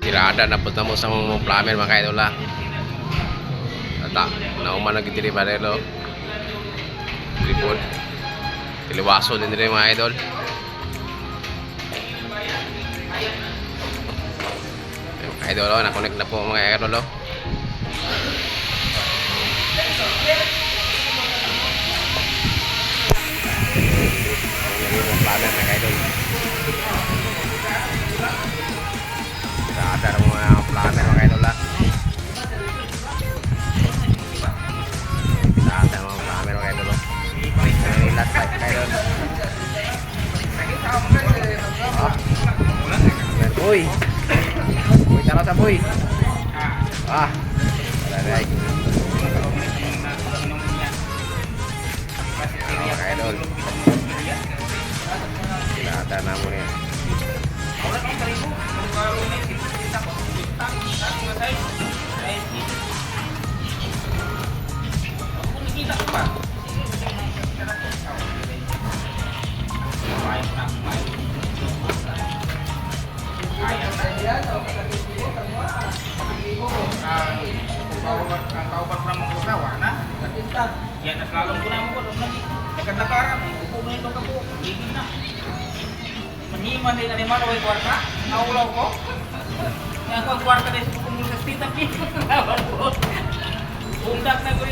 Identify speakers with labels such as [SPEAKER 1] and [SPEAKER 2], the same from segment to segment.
[SPEAKER 1] Tirada na punta mo sa mga plumber mga kaidol ha. Ata, nauman nagtiri pa rin lo. Tripod. Tiliwaso din rin mga idol. Mga idol o, nakonect na po mga idol o. Plumber mga idol. Ada mga plumber mga idol ha. Ada mga plumber mga idol o. Ilat pa mga idol. Boy. Boy tara sa boy. Alright. Mga idol. Ada namanya.
[SPEAKER 2] Ya, naglalang ko na mo ko lagi. Nagkatakaran, kukunin ko po. Gigil na. Maniman din ani malo ay kwarta. Naulaw ko. Nga ko kwarta din sa kumul sa stita ki. Undak na ko.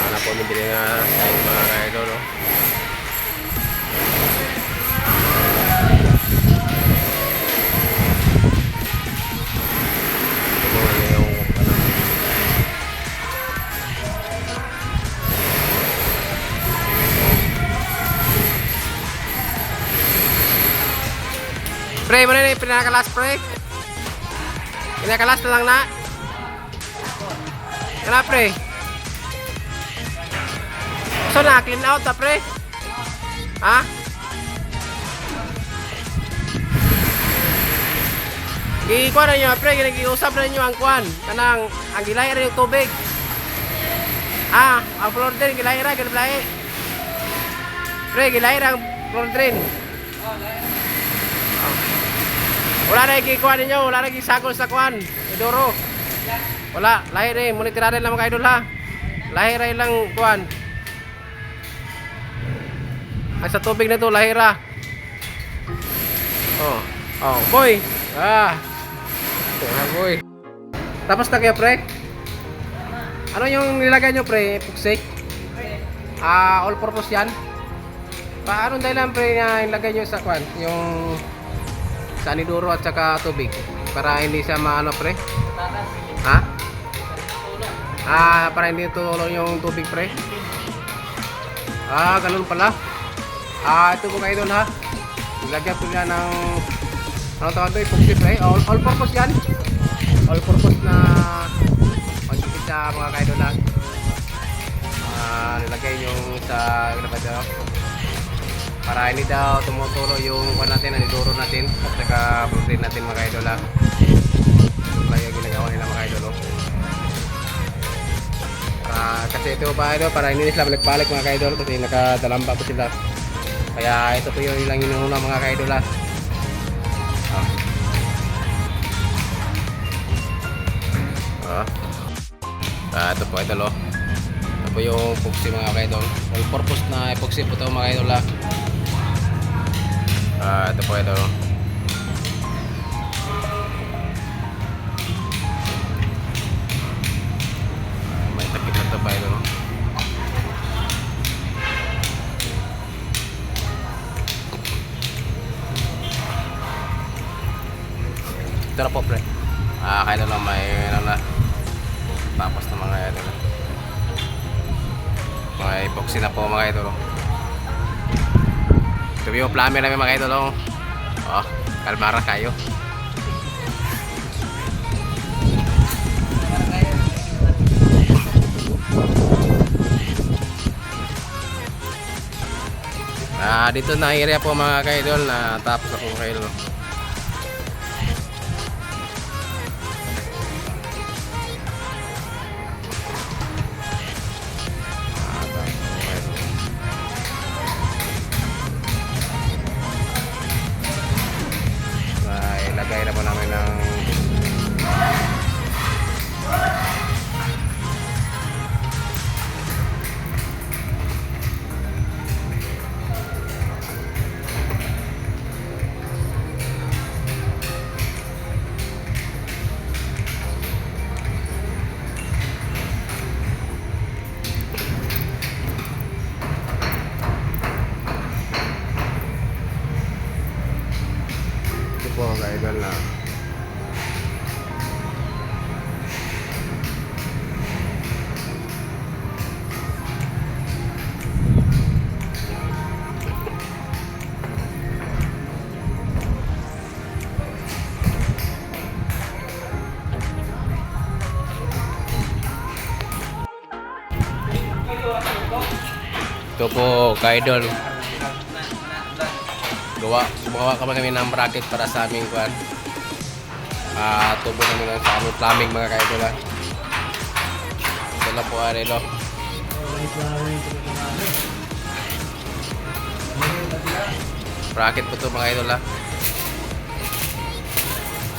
[SPEAKER 1] Ana po din nga sa mga idol no. Pre, mana nih pinakalas pre? Pinakalas na lang na. Kena pre. So na clean out ta pre. Ha? Gikuan na nyo pre, ginagiusap na nyo ang kuan. Kanang ang gilay rin yung tubig. Ang floor drain gilay ra gilay. Pre, gilay ra ang floor drain. Wala na ikikuha ninyo, wala na ikisagol sa kuhan iduro. Wala, lahir eh, monitorarin lang mga idol ha. Lahir ay lang kuhan. Ay sa tubig na to, lahir ha. Boy. Boy. Tapos na kayo pre? Ano yung nilagay nyo pre? Epoxy? All purpose yan? Paano dahilan pre na nilagay nyo sa kuhan? Yung sa aniduro at saka tubig para hindi siya maano pre? Ha? Para hindi tulong yung tubig pre? Ganun pala. Ito po kayo doon ha. Lagyan po niya ng ano tawag ito? Epoxy pre? All purpose yan. All purpose na pagkikit sa mga kayo doon ha. Nilagay yung sa ano ba daw? Para hindi daw tumutulo yung kuha natin, aniduro natin at saka protein natin mga idol ha. Kaya ginagawa nila mga idol kasi ito pa idol, para hindi sila balik-balik mga idol kasi nakadalamba po sila. Kaya ito po yung ilang inuuna mga idol ha. Ito po idol ito po yung epoxy mga idol. All purpose na epoxy po ito mga idol ha. Ito po ito. May takip na ito pa ito. Ito na po pre. Kaya na lang may ano na. Tapos na mga ito. Mga epoxy na po mga ito. Sabi yung plumber namin mga idol kalmara kayo. Dito na area po mga kaidol na tapos ako mga kaidol. idol na. Ito po, ka-idol. Gumawa kami ng bracket para sa aming kuan. Tubo namin sa aming plumbing mga ka-idol. Ito lang po arelo. Bracket po ito mga idol.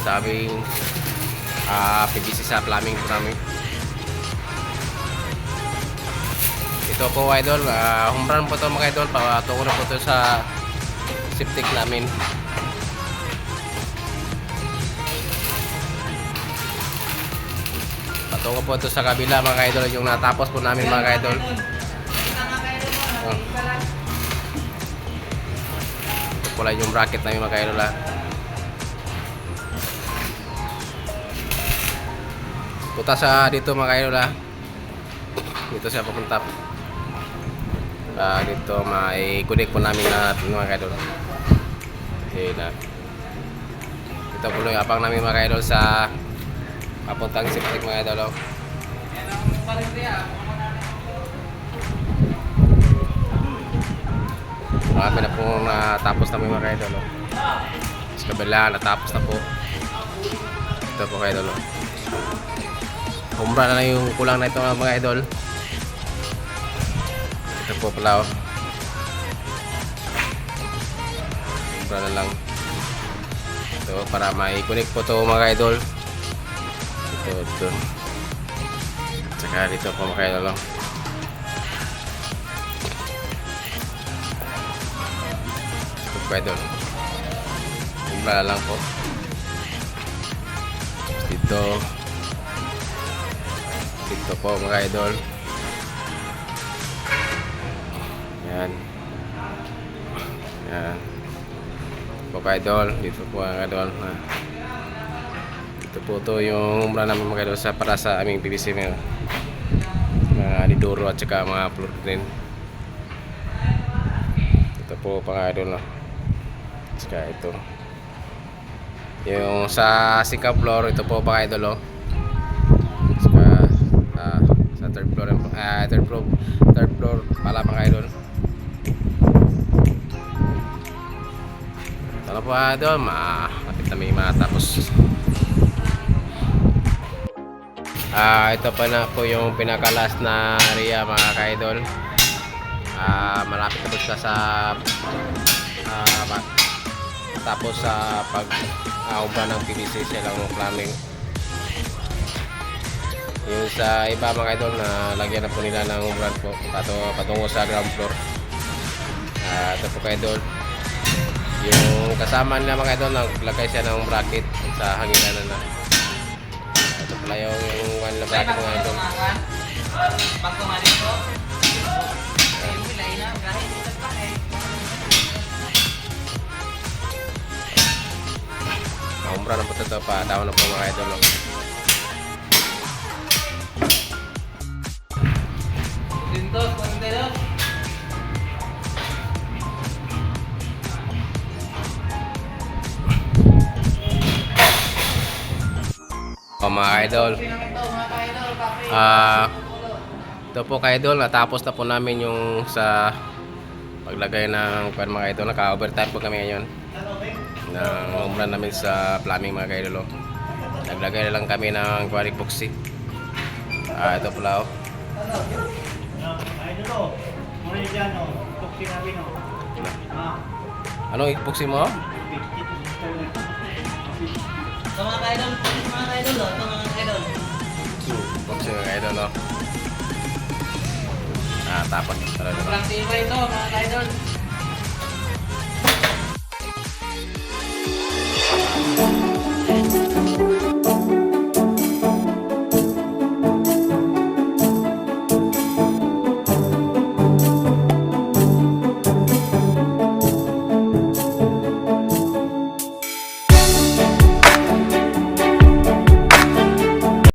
[SPEAKER 1] Sa aming PVC sa plumbing po namin. Ito po idol, humran po ito mga idol, patungo na po ito sa septic namin. Patungo po ito sa kabila mga idol, yung natapos po namin mga idol. Ito po lang yung bracket namin mga idol. Punta sa dito mga idol. Dito siya papunta. Dito mai-connect po namin na mga kaidol. Ito po yung apang namin mga kaidol sa papuntang septic mga kaidol. Marami na po natapos namin mga kaidol. Sa kabila natapos na po. Ito po kaidol. Umbra na yung kulang na ito mga kaidol. Ito po pala oh. Sobra na lang. Ito para mai-connect po ito mga idol. Ito. Tsaka dito po mga idol. Ito po idol. Sobra na lang po. Dito po mga idol. Yan. Po idol, dito po ang idol. Ito po to yung umra namin mga idol para sa aming PVC mga niduro at saka mga floor drain. Ito po mga idol. Saka ito. Yung sa second floor, ito po mga idol. Saka sa third floor pala mga idol. Ano po idol, malapit na may matapos. Ito pa na po yung pinaka-last na area mga ka-idol. Malapit na po siya sa tapos sa pag-aubra ng PVC siya lang ng plumbing. Yung sa iba mga idol na lagyan na po nila ng umbran po patungo sa ground floor. Ito po ka-idol. Yung kasama nila mga idol, naglagay siya ng bracket sa hanginan na. Ito pala yung one na bracket mga idol.
[SPEAKER 2] Bago nga dito.
[SPEAKER 1] Naumbra na po ito pa, daw na po mga idol.
[SPEAKER 2] Dito, punta dito.
[SPEAKER 1] Mga idol. Ito po ka idol, natapos na po namin yung sa paglagay ng mga idol. Naka-overtime po kami ngayon ng umbran namin sa plumbing mga idol. Naglagay na lang kami ng quarry epoxy. Ito pala oh.
[SPEAKER 3] Idol, muna dyan o, epoxy namin o.
[SPEAKER 1] Anong epoxy mo?
[SPEAKER 2] Ito mga ka-idol, ito mga ka-idol.
[SPEAKER 1] Epoxy mga idol oh. Tapos talaga.
[SPEAKER 2] Sobrang tibay ito mga ka-idol.